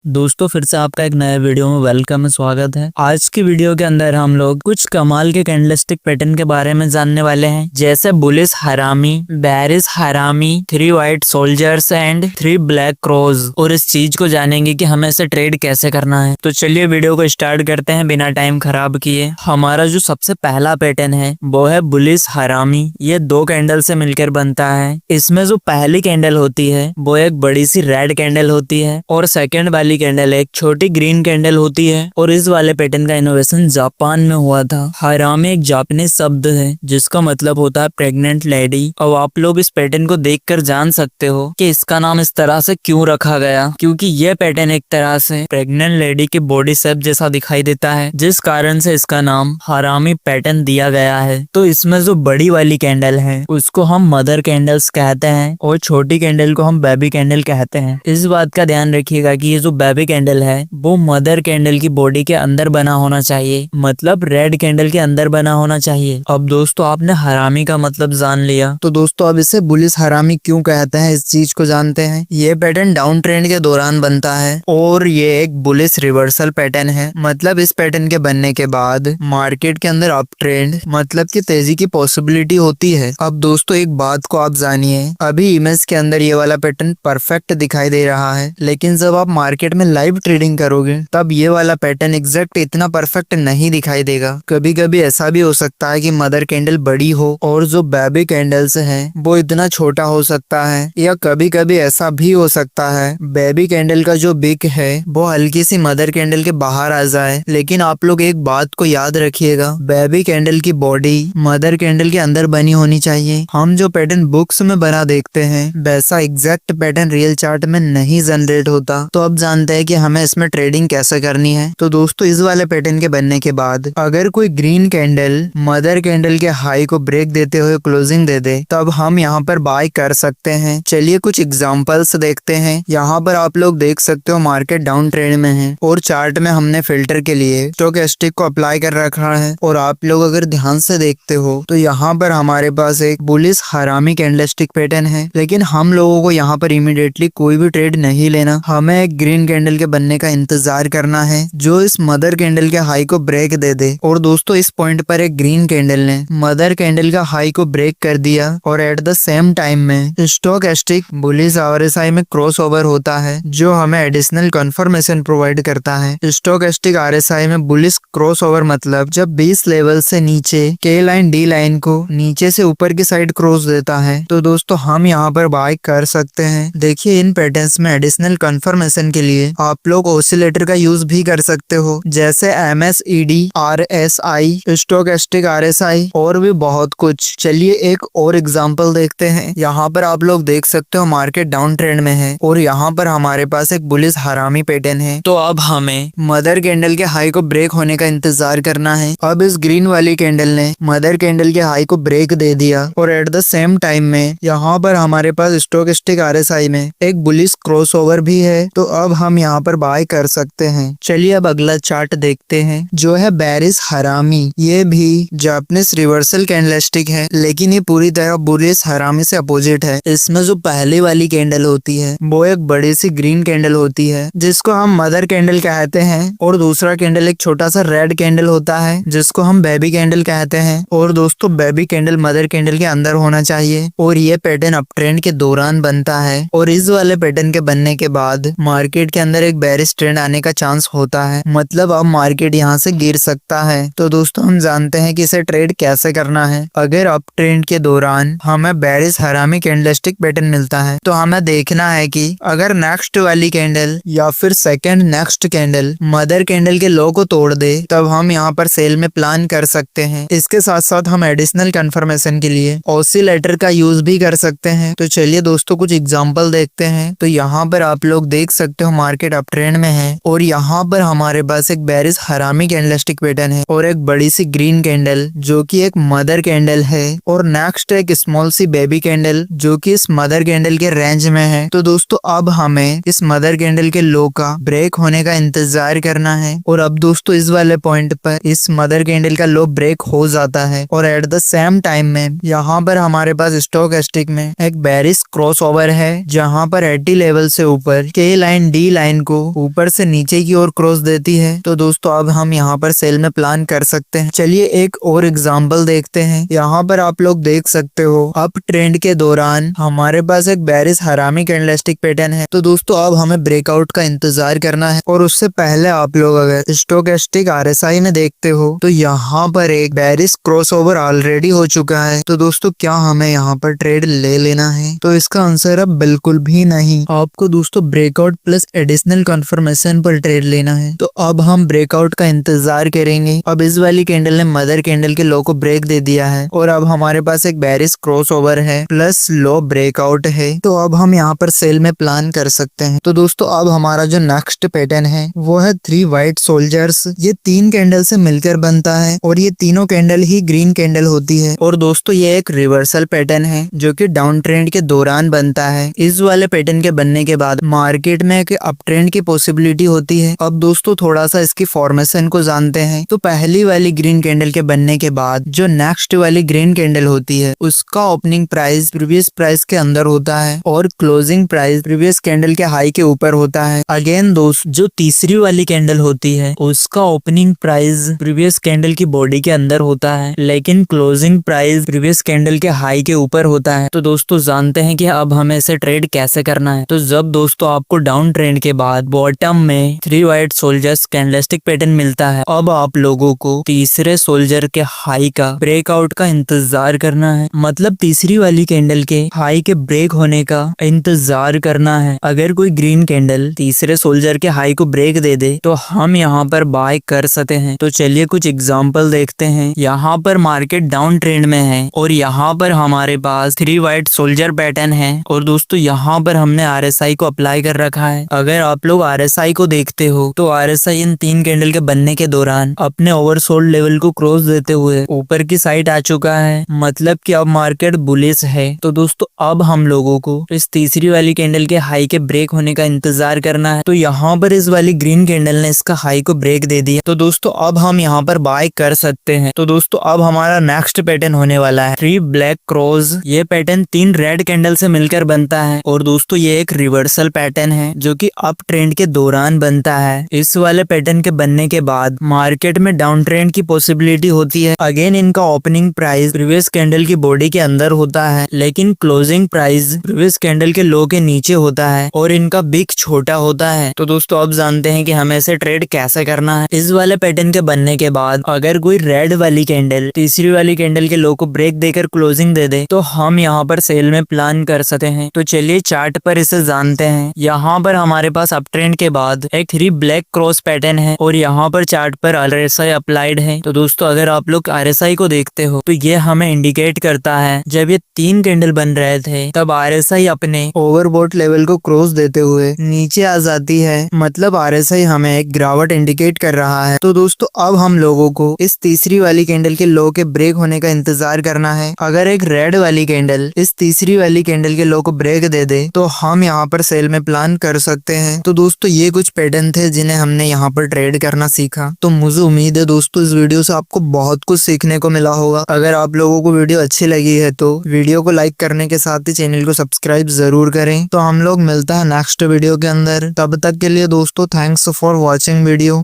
दोस्तों फिर से आपका एक नए वीडियो में वेलकम है, स्वागत है। आज की वीडियो के अंदर हम लोग कुछ कमाल के कैंडलस्टिक पैटर्न के बारे में जानने वाले हैं, जैसे बुलिश हरामी, बेरिश हरामी, 3 white soldiers and 3 black crows. और इस चीज को जानेंगे कि हमें इसे ट्रेड कैसे करना है। तो चलिए वीडियो को स्टार्ट करते हैं बिना टाइम खराब किए। हमारा जो सबसे पहला पैटर्न है वो है बुलिश हरामी। ये 2 कैंडल से मिलकर बनता है। इसमें जो पहली कैंडल होती है वो एक बड़ी सी रेड कैंडल होती है और सेकेंड वाली कैंडल एक छोटी ग्रीन कैंडल होती है। और इस वाले पैटर्न का इनोवेशन जापान में हुआ था। हरामी एक जापानीज शब्द है जिसका मतलब होता है प्रेग्नेंट लेडी। अब आप लोग इस पैटर्न को देखकर जान सकते हो कि इसका नाम इस तरह से क्यों रखा गया, क्योंकि यह पैटर्न एक तरह से प्रेग्नेंट लेडी की बॉडी शेप जैसा दिखाई देता है, जिस कारण से इसका नाम हरामी पैटर्न दिया गया है। तो इसमें जो बड़ी वाली कैंडल है उसको हम मदर कैंडल्स कहते हैं और छोटी कैंडल को हम बेबी कैंडल कहते हैं। इस बात का ध्यान रखिएगा कि ये जो बेबी कैंडल है वो मदर कैंडल की बॉडी के अंदर बना होना चाहिए, मतलब रेड कैंडल के अंदर बना होना चाहिए। अब दोस्तों आपने हरामी का मतलब जान लिया, तो दोस्तों अब इसे बुलिश हरामी क्यों कहते हैं इस चीज को जानते हैं। ये पैटर्न डाउन ट्रेंड के दौरान बनता है और ये एक बुलिश रिवर्सल पैटर्न है। मतलब इस पैटर्न के बनने के बाद मार्केट के अंदर अप ट्रेंड मतलब की तेजी की पॉसिबिलिटी होती है। अब दोस्तों एक बात को आप जानिए, अभी इमेज के अंदर ये वाला पैटर्न परफेक्ट दिखाई दे रहा है, लेकिन जब आप मार्केट में लाइव ट्रेडिंग करोगे तब ये वाला पैटर्न एग्जैक्ट इतना परफेक्ट नहीं दिखाई देगा। कभी कभी ऐसा भी हो सकता है कि मदर कैंडल बड़ी हो और जो बेबी कैंडल्स है वो इतना छोटा हो सकता है, या कभी कभी ऐसा भी हो सकता है बेबी कैंडल का जो बिग है वो हल्की सी मदर कैंडल के बाहर आ जाए। लेकिन आप लोग एक बात को याद रखिएगा, बेबी कैंडल की बॉडी मदर कैंडल के अंदर बनी होनी चाहिए। हम जो पैटर्न बुक्स में बना देखते हैं वैसा एग्जैक्ट पैटर्न रियल चार्ट में नहीं जनरेट होता। तो अब जानते हैं कि हमें इसमें ट्रेडिंग कैसे करनी है। तो दोस्तों इस वाले पैटर्न के बनने के बाद अगर कोई ग्रीन कैंडल मदर कैंडल के हाई को ब्रेक देते हुए क्लोजिंग दे दे तब हम यहाँ पर बाय कर सकते हैं। चलिए कुछ एग्जांपल्स देखते हैं। यहाँ पर आप लोग देख सकते हो मार्केट डाउन ट्रेंड में है और चार्ट में हमने फिल्टर के लिए स्टोकेस्टिक को अप्लाई कर रखा है। और आप लोग अगर ध्यान से देखते हो तो यहाँ पर हमारे पास एक बुलिश हरामी कैंडलस्टिक पैटर्न है, लेकिन हम लोगों को यहाँ पर इमीडिएटली कोई भी ट्रेड नहीं लेना। हमें एक ग्रीन कैंडल के बनने का इंतजार करना है जो इस मदर कैंडल के हाई को ब्रेक दे दे। और दोस्तों इस पॉइंट पर एक ग्रीन कैंडल ने मदर कैंडल का हाई को ब्रेक कर दिया और एट द सेम टाइम में स्टोकेस्टिक बुलिश आरएसआई में क्रॉस ओवर होता है जो हमें एडिशनल कंफर्मेशन प्रोवाइड करता है। स्टोकेस्टिक आरएसआई में बुलिश क्रॉस ओवर मतलब जब 20 लेवल से नीचे के लाइन डी लाइन को नीचे से ऊपर की साइड क्रॉस देता है। तो दोस्तों हम यहाँ पर बाय कर सकते हैं। देखिए इन पैटर्न्स में एडिशनल कंफर्मेशन के लिए आप लोग ऑसिलेटर का यूज भी कर सकते हो, जैसे MACD, RSI, स्टोकेस्टिक RSI और भी बहुत कुछ। चलिए एक और एग्जांपल देखते हैं। यहाँ पर आप लोग देख सकते हो मार्केट डाउन ट्रेंड में है और यहाँ पर हमारे पास एक बुलिश हरामी पैटर्न है। तो अब हमें मदर कैंडल के हाई को ब्रेक होने का इंतजार करना है। अब इस ग्रीन वाली कैंडल ने मदर कैंडल के हाई को ब्रेक दे दिया और एट द सेम टाइम में यहाँ पर हमारे पास स्टोकेस्टिक RSI में एक बुलिश क्रॉसओवर भी है। तो अब हम यहाँ पर बाय कर सकते हैं। चलिए अब अगला चार्ट देखते हैं जो है बेरिश हरामी। ये भी जापानीज रिवर्सल कैंडलस्टिक है, लेकिन ये पूरी तरह बुलिश हरामी से अपोजिट है। इसमें जो पहली वाली कैंडल होती है वो एक बड़ी सी ग्रीन कैंडल होती है जिसको हम मदर कैंडल कहते हैं, और दूसरा कैंडल एक छोटा सा रेड कैंडल होता है जिसको हम बेबी कैंडल कहते हैं। और दोस्तों बेबी कैंडल मदर कैंडल के अंदर होना चाहिए और ये पैटर्न अप ट्रेंड के दौरान बनता है। और इस वाले पैटर्न के बनने के बाद मार्केट के अंदर एक बेरिश ट्रेंड आने का चांस होता है, मतलब अब मार्केट यहाँ से गिर सकता है। तो दोस्तों हम जानते हैं कि इसे ट्रेड कैसे करना है। अगर अप ट्रेंड के दौरान हमें बेरिश हरामी कैंडलस्टिक पैटर्न मिलता है तो हमें देखना है कि अगर नेक्स्ट वाली कैंडल या फिर second next candle mother candle के लो को तोड़ दे तब हम यहाँ पर सेल में प्लान कर सकते हैं। इसके साथ साथ हम एडिशनल कंफर्मेशन के लिए ऑसिलेटर का यूज भी कर सकते हैं। तो चलिए दोस्तों कुछ एग्जांपल देखते हैं। तो यहाँ पर आप लोग देख सकते हो मार्केट अप ट्रेंड में है और यहाँ पर हमारे पास एक बेरिश हरामी कैंडलस्टिक पैटर्न है और एक बड़ी सी ग्रीन कैंडल जो कि एक मदर कैंडल है, और नेक्स्ट एक स्मॉल सी बेबी कैंडल जो कि इस मदर कैंडल के रेंज में है। तो दोस्तों अब हमें इस मदर कैंडल के लो का ब्रेक होने का इंतजार करना है। और अब दोस्तों इस वाले पॉइंट पर इस मदर कैंडल का लो ब्रेक हो जाता है और एट द सेम टाइम में यहाँ पर हमारे पास स्टोकेस्टिक में एक बेरिश क्रॉस ओवर है जहाँ पर 80 लेवल से ऊपर के लाइन डी बी लाइन को ऊपर से नीचे की ओर क्रॉस देती है। तो दोस्तों अब हम यहाँ पर सेल में प्लान कर सकते हैं। चलिए एक और एग्जाम्पल देखते हैं। यहाँ पर आप लोग देख सकते हो अप ट्रेंड के दौरान हमारे पास एक बेरिस हरामी कैंडलस्टिक पैटर्न है। तो दोस्तों अब हमें ब्रेकआउट का इंतजार करना है और उससे पहले आप लोग अगर स्टोकेस्टिक आरएसआई में देखते हो तो यहाँ पर एक बेरिस क्रॉसओवर ऑलरेडी हो चुका है। तो दोस्तों क्या हमें यहाँ पर ट्रेड ले लेना है? तो इसका आंसर अब बिल्कुल भी नहीं। आपको दोस्तों ब्रेकआउट प्लस एडिशनल कंफर्मेशन पर ट्रेड लेना है। तो अब हम ब्रेकआउट का इंतजार करेंगे। अब इस वाली कैंडल ने मदर कैंडल के लो को ब्रेक दे दिया है और अब हमारे पास एक बेरिस क्रॉसओवर है प्लस लो ब्रेकआउट है। तो अब हम यहाँ पर सेल में प्लान कर सकते हैं। तो दोस्तों अब हमारा जो नेक्स्ट पैटर्न है वो है 3 वाइट सोल्जर्स। ये 3 कैंडल से मिलकर बनता है और ये तीनों कैंडल ही ग्रीन कैंडल होती है। और दोस्तों ये एक रिवर्सल पैटर्न है जो कि डाउन ट्रेंड के दौरान बनता है। इस वाले पैटर्न के बनने के बाद मार्केट में एक अप ट्रेंड की पॉसिबिलिटी होती है। अब दोस्तों थोड़ा सा इसकी फॉर्मेशन को जानते हैं। तो पहली वाली ग्रीन कैंडल के बनने के बाद जो नेक्स्ट वाली ग्रीन कैंडल होती है उसका ओपनिंग प्राइस प्रीवियस प्राइस के अंदर होता है और क्लोजिंग प्राइस प्रीवियस कैंडल के हाई के ऊपर होता है। अगेन दोस्त जो तीसरी वाली कैंडल होती है उसका ओपनिंग प्राइस प्रीवियस कैंडल की बॉडी के अंदर होता है लेकिन क्लोजिंग प्राइस प्रीवियस कैंडल के हाई के ऊपर होता है। तो दोस्तों जानते हैं कि अब हमें इसे ट्रेड कैसे करना है। तो जब दोस्तों आपको डाउन ट्रेंड के बाद बॉटम में 3 वाइट सोल्जर्स कैंडलस्टिक पैटर्न मिलता है, अब आप लोगों को तीसरे सोल्जर के हाई का ब्रेकआउट का इंतजार करना है। मतलब तीसरी वाली कैंडल के हाई के ब्रेक होने का इंतजार करना है। अगर कोई ग्रीन कैंडल तीसरे सोल्जर के हाई को ब्रेक दे दे तो हम यहाँ पर बाय कर सकते हैं। तो चलिए कुछ एग्जांपल देखते हैं। यहाँ पर मार्केट डाउन ट्रेंड में है और यहाँ पर हमारे पास 3 वाइट सोल्जर पैटर्न है और दोस्तों यहाँ पर हमने आरएसआई को अप्लाई कर रखा है। अगर आप लोग आरएसआई को देखते हो तो आरएसआई इन 3 कैंडल के बनने के दौरान अपने ओवरसोल्ड लेवल को क्रॉस देते हुए ऊपर की साइड आ चुका है। मतलब कि अब मार्केट बुलिश है। तो दोस्तों अब हम लोगों को इस तीसरी वाली कैंडल के हाई के ब्रेक होने का इंतजार करना है। तो यहाँ पर इस वाली ग्रीन कैंडल ने इसका हाई को ब्रेक दे दिया। तो दोस्तों अब हम यहाँ पर बाय कर सकते हैं। तो दोस्तों अब हमारा नेक्स्ट पैटर्न होने वाला है 3 ब्लैक क्रॉस। ये पैटर्न 3 रेड कैंडल से मिलकर बनता है और दोस्तों ये एक रिवर्सल पैटर्न है जो कि अप ट्रेंड के दौरान बनता है। इस वाले पैटर्न के बनने के बाद मार्केट में डाउन ट्रेंड की पॉसिबिलिटी होती है। अगेन इनका ओपनिंग प्राइस प्रीवियस कैंडल की बॉडी के अंदर होता है लेकिन क्लोजिंग प्राइस प्रीवियस कैंडल के लो के नीचे होता है और इनका बिग छोटा होता है। तो दोस्तों अब जानते हैं कि हमें इसे ट्रेड कैसे करना है। इस वाले पैटर्न के बनने के बाद अगर कोई रेड वाली कैंडल तीसरी वाली कैंडल के लो को ब्रेक देकर क्लोजिंग दे दे तो हम यहाँ पर सेल में प्लान कर सकते हैं। तो चलिए चार्ट पर इसे जानते हैं। यहाँ पर हमारे पास अप ट्रेंड के बाद एक 3 ब्लैक क्रॉस पैटर्न है और यहाँ पर चार्ट पर आरएसआई अप्लाइड है। तो दोस्तों अगर आप लोग आरएसआई को देखते हो तो ये हमें इंडिकेट करता है जब ये 3 कैंडल बन रहे थे तब आरएसआई अपने ओवरबॉट लेवल को क्रॉस देते हुए नीचे आ जाती है। मतलब आरएसआई हमें एक गिरावट इंडिकेट कर रहा है। तो दोस्तों अब हम लोगों को इस तीसरी वाली कैंडल के लो के ब्रेक होने का इंतजार करना है। अगर एक रेड वाली कैंडल इस तीसरी वाली कैंडल के लो को ब्रेक दे दे तो हम यहाँ पर सेल में प्लान कर सकते हैं। तो दोस्तों ये कुछ पैटर्न थे जिन्हें हमने यहाँ पर ट्रेड करना सीखा। तो मुझे उम्मीद है दोस्तों इस वीडियो से आपको बहुत कुछ सीखने को मिला होगा। अगर आप लोगों को वीडियो अच्छी लगी है तो वीडियो को लाइक करने के साथ ही चैनल को सब्सक्राइब जरूर करें। तो हम लोग मिलता है नेक्स्ट वीडियो के अंदर। तब तक के लिए दोस्तों थैंक्स फॉर वॉचिंग वीडियो।